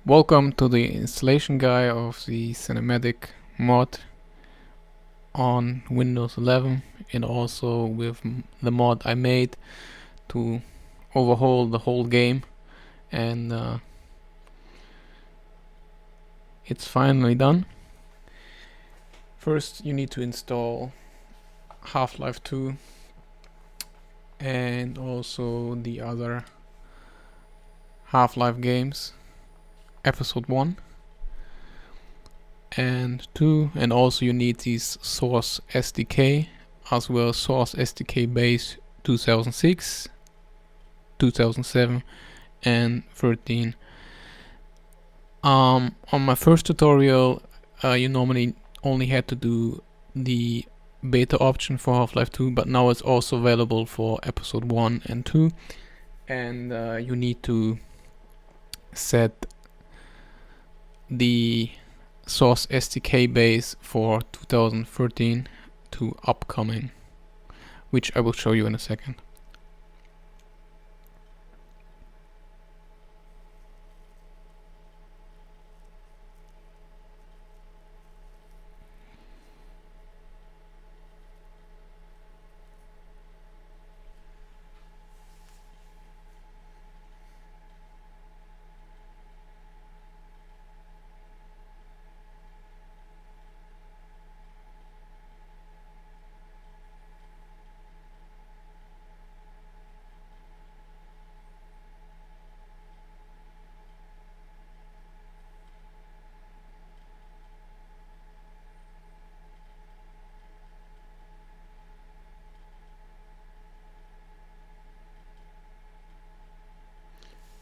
Welcome to the installation guide of the cinematic mod on Windows 11 and also with the mod I made to overhaul the whole game, and it's finally done. First you need to install Half-Life 2 and also the other Half-Life games, Episode 1 and 2, and also you need this Source SDK as well as Source SDK base 2006, 2007 and 13. On my first tutorial you normally only had to do the beta option for Half-Life 2, but now it's also available for Episode 1 and 2, and you need to set the Source SDK base for 2013 to upcoming, which I will show you in a second.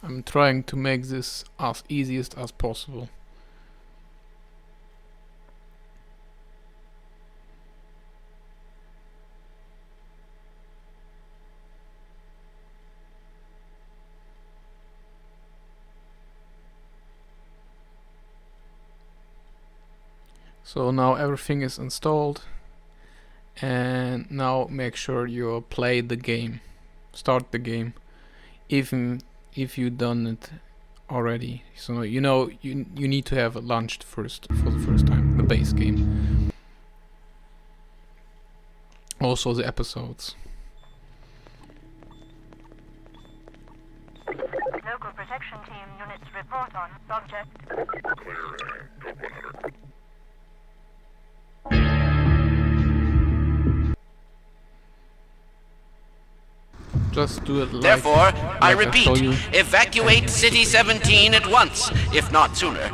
I'm trying to make this as easiest as possible. So now everything is installed, and now make sure you play the game, start the game, even if you've done it already. So you know you need to have it launched first for the first time, the base game. Also the episodes. Local protection team units report on subject. Clear, code 100. Just do it like, Therefore, I repeat, told you. evacuate City 17 at once, if not sooner.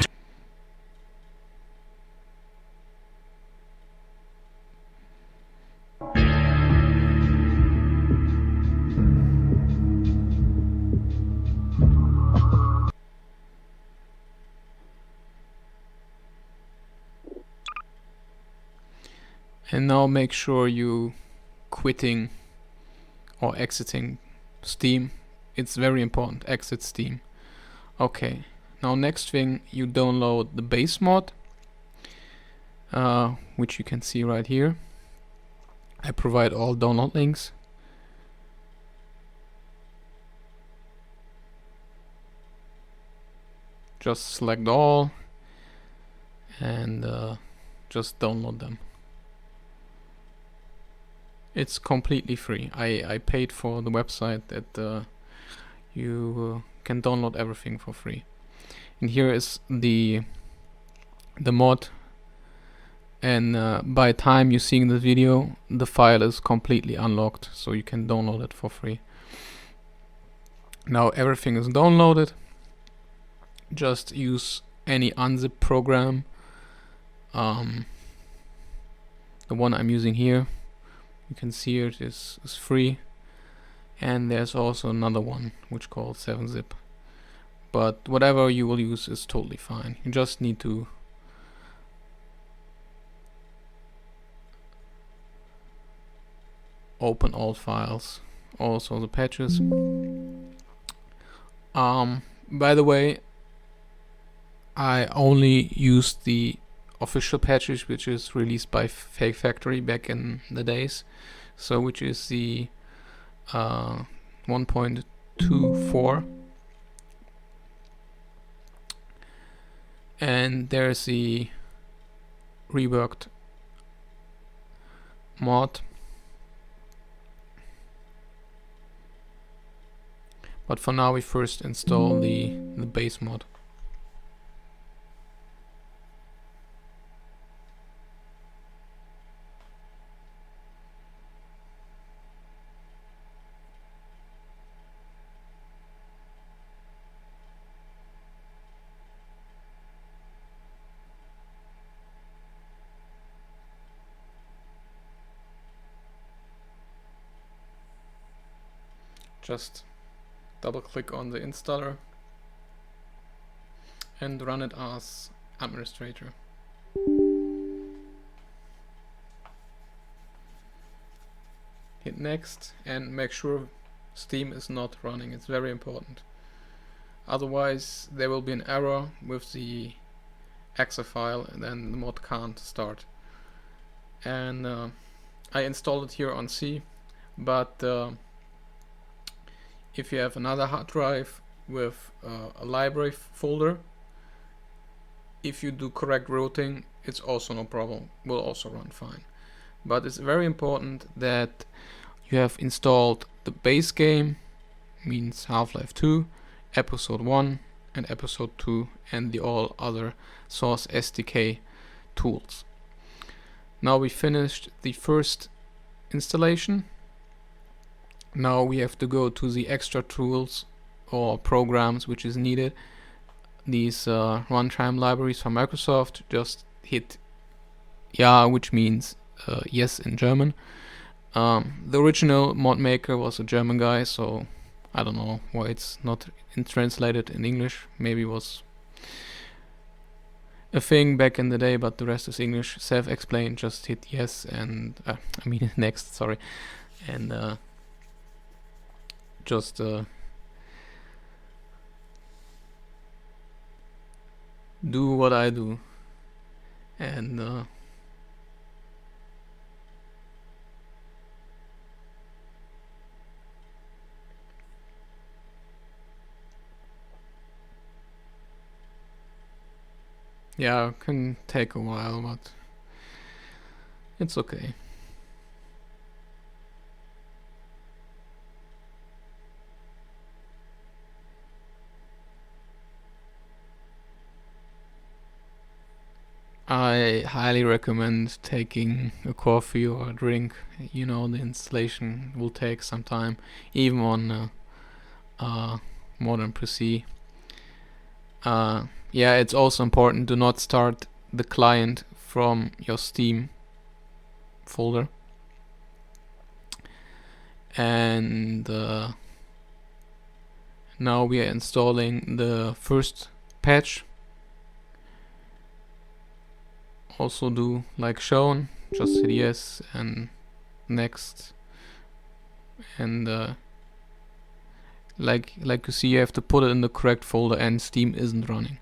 And now make sure you quitting or exiting Steam. It's very important, exit Steam. Okay, now next thing, you download the base mod, which you can see right here. I provide all download links. Just select all and just download them. It's completely free. I paid for the website that you can download everything for free. And here is the mod, and by the time you're seeing the video, the file is completely unlocked, so you can download it for free. Now everything is downloaded. Just use any unzip program. The one I'm using here, you can see it is free, and there's also another one which called 7-zip, but whatever you will use is totally fine. You just need to open all files, also the patches. By the way, I only used the official patches which is released by FakeFaktory back in the days, so which is the 1.24 and there's the Reworked Mod. But for now we first install the base mod. Just double click on the installer and run it as administrator. Hit next and make sure Steam is not running. It's very important. Otherwise there will be an error with the exe file and then the mod can't start. And I installed it here on C, but if you have another hard drive with a library folder, if you do correct routing, it's also no problem, will also run fine. But it's very important that you have installed the base game, means Half-Life 2, Episode 1 and Episode 2, and the all other Source SDK tools. Now we finished the first installation. Now we have to go to the extra tools or programs which is needed. These runtime libraries from Microsoft. Just hit Ja, which means yes in German. The original mod maker was a German guy, so I don't know why it's not translated in English. Maybe it was a thing back in the day, but the rest is English. Self-explained. Just hit yes and I mean next. Sorry, and just do what I do, and yeah, it can take a while, but it's okay. I highly recommend taking a coffee or a drink. You know, the installation will take some time, even on modern PC. Yeah, it's also important to not start the client from your Steam folder. And now we are installing the first patch. Also do like shown, just hit yes and next, and like you see, you have to put it in the correct folder and Steam isn't running.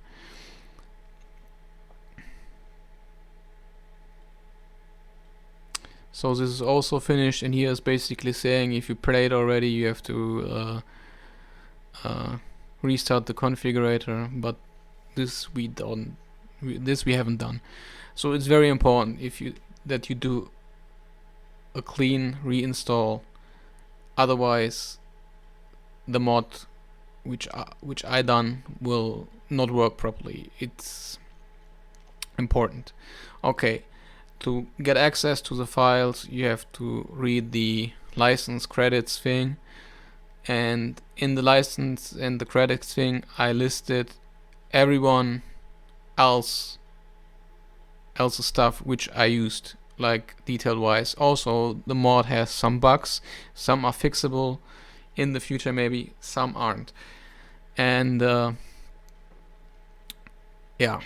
So this is also finished, and here is basically saying if you played already you have to restart the configurator, but this we haven't done. So it's very important that you do a clean reinstall. Otherwise, the mod which I done will not work properly. It's important. Okay, to get access to the files, you have to read the license credits thing, and in the license and the credits thing, I listed everyone else's stuff which I used, like detail wise. Also, the mod has some bugs, some are fixable in the future, maybe some aren't. And yeah,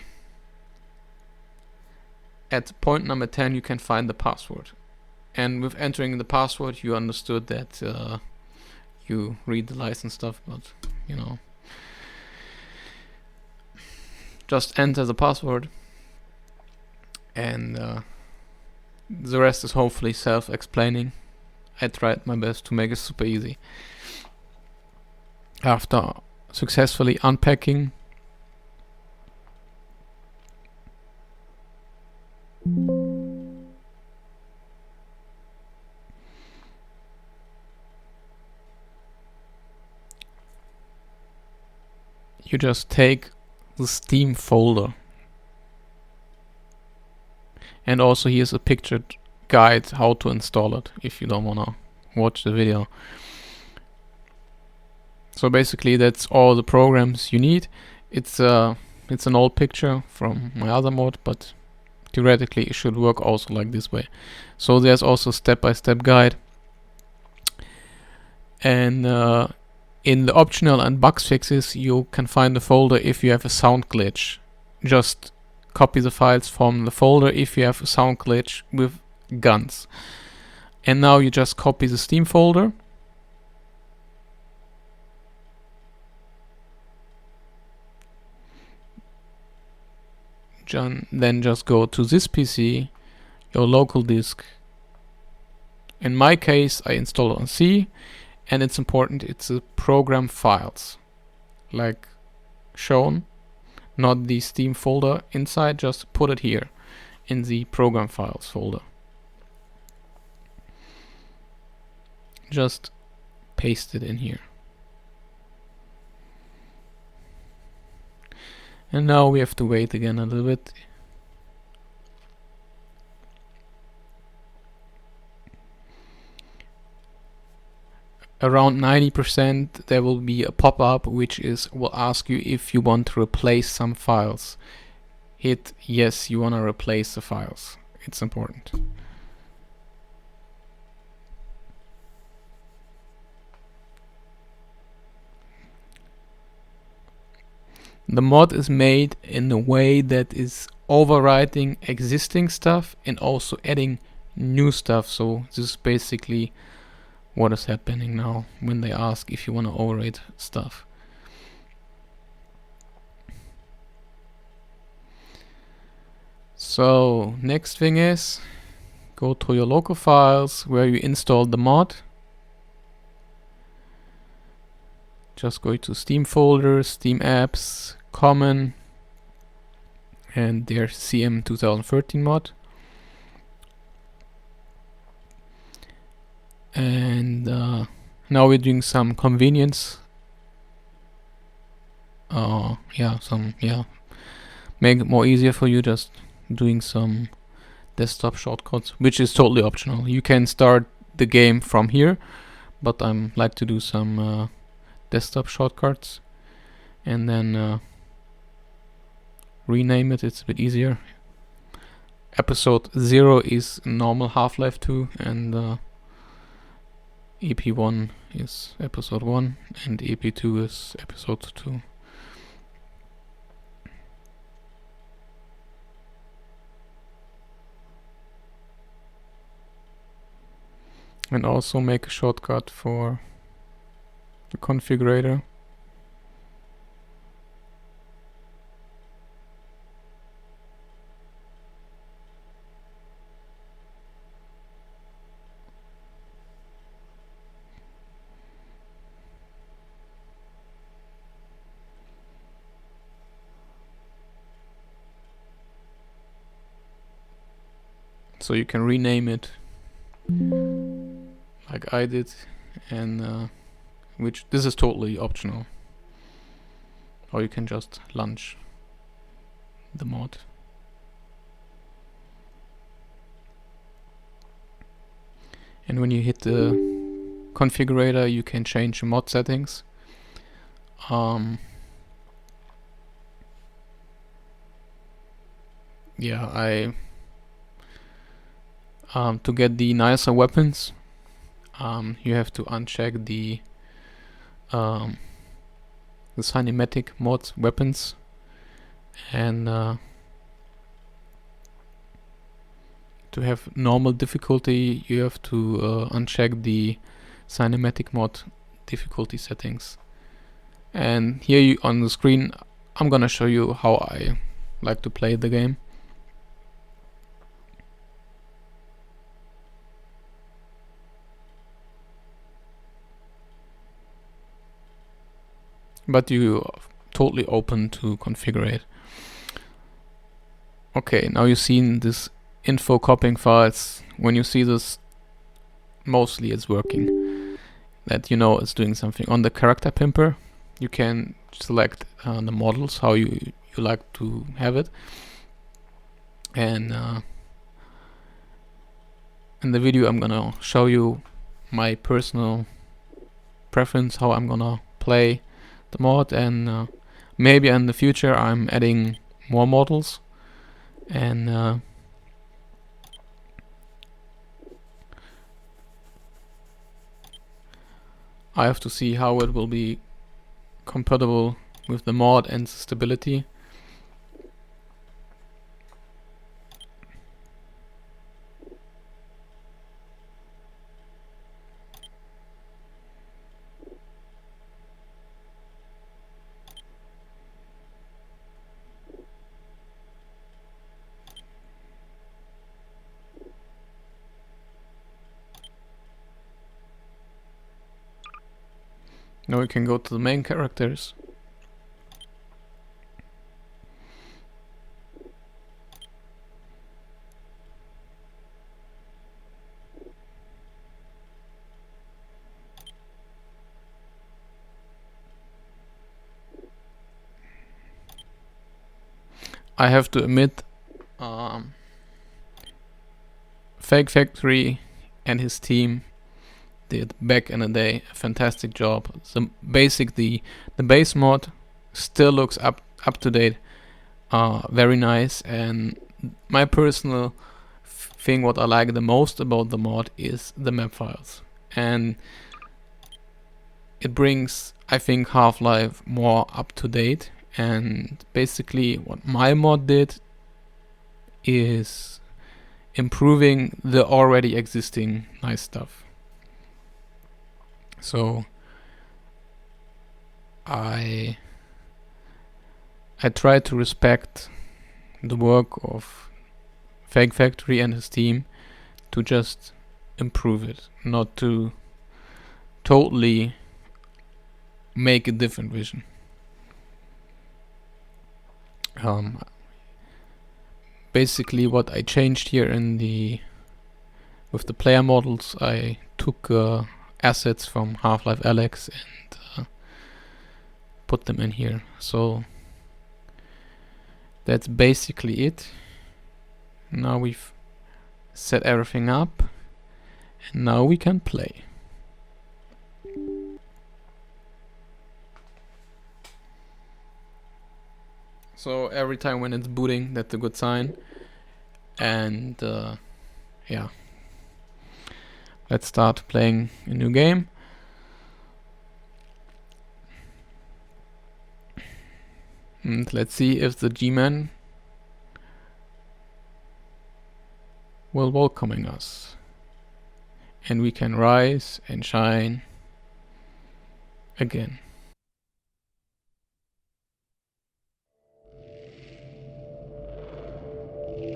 at point number 10 you can find the password, and with entering the password you understood that you read the license stuff, but you know, just enter the password, and the rest is hopefully self-explaining. I tried my best to make it super easy. After successfully unpacking you just take the Steam folder, and also here's a pictured guide how to install it if you don't wanna watch the video. So basically that's all the programs you need. It's an old picture from my other mod, but theoretically it should work also like this way. So there's also step-by-step guide, and in the optional and bugs fixes you can find the folder if you have a sound glitch. Just copy the files from the folder if you have a sound glitch with guns. And now you just copy the Steam folder, then just go to this PC, your local disk. In my case I install it on C, and it's important it's a program files like shown, not the Steam folder inside. Just put it here in the program files folder. Just paste it in here. And now we have to wait again a little bit. Around 90% there will be a pop-up which will ask you if you want to replace some files. Hit yes, you want to replace the files. It's important. The mod is made in a way that is overwriting existing stuff and also adding new stuff. So this is basically what is happening now when they ask if you want to overwrite stuff. So next thing is go to your local files where you installed the mod. Just go to Steam folder, Steam apps, common, and there's CM 2013 mod. And now we're doing some convenience. Make it more easier for you, just doing some desktop shortcuts, which is totally optional. You can start the game from here, but I like to do some desktop shortcuts and then rename it. It's a bit easier. Episode 0 is normal Half-Life 2, and EP1 is episode 1 and EP2 is episode 2. And also make a shortcut for the configurator. So you can rename it like I did, and which this is totally optional, or you can just launch the mod. And when you hit the configurator you can change mod settings. To get the nicer weapons, you have to uncheck the cinematic mod weapons, and to have normal difficulty you have to uncheck the cinematic mod difficulty settings. And here on the screen I'm gonna show you how I like to play the game. But you are totally open to configure it. Okay, now you've seen this info copying files. When you see this, mostly it's working. That you know it's doing something. On the character pimper, you can select the models how you like to have it, and in the video I'm gonna show you my personal preference how I'm gonna play the mod, and maybe in the future I'm adding more models, and I have to see how it will be compatible with the mod and stability. Now we can go to the main characters. I have to admit, FakeFaktory and his team did back in the day a fantastic job. The base mod still looks up to date, very nice, and my personal thing what I like the most about the mod is the map files, and it brings, I think, Half-Life more up to date. And basically what my mod did is improving the already existing nice stuff. So I try to respect the work of FakeFaktory and his team to just improve it, not to totally make a different vision. Basically what I changed here with the player models, I took assets from Half-Life Alyx and put them in here. So that's basically it. Now we've set everything up, and now we can play. So every time when it's booting, that's a good sign. And yeah, let's start playing a new game. And let's see if the G-Man will welcoming us. And we can rise and shine again.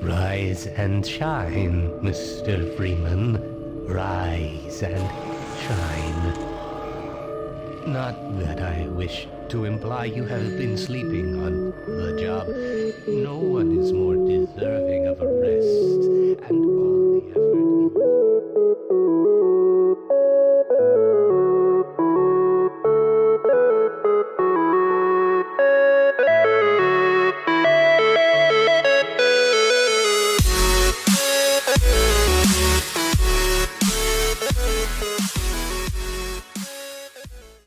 Rise and shine, Mr. Freeman. Rise and shine. Not that I wish to imply you have been sleeping on the job. No one is more deserving of a rest, and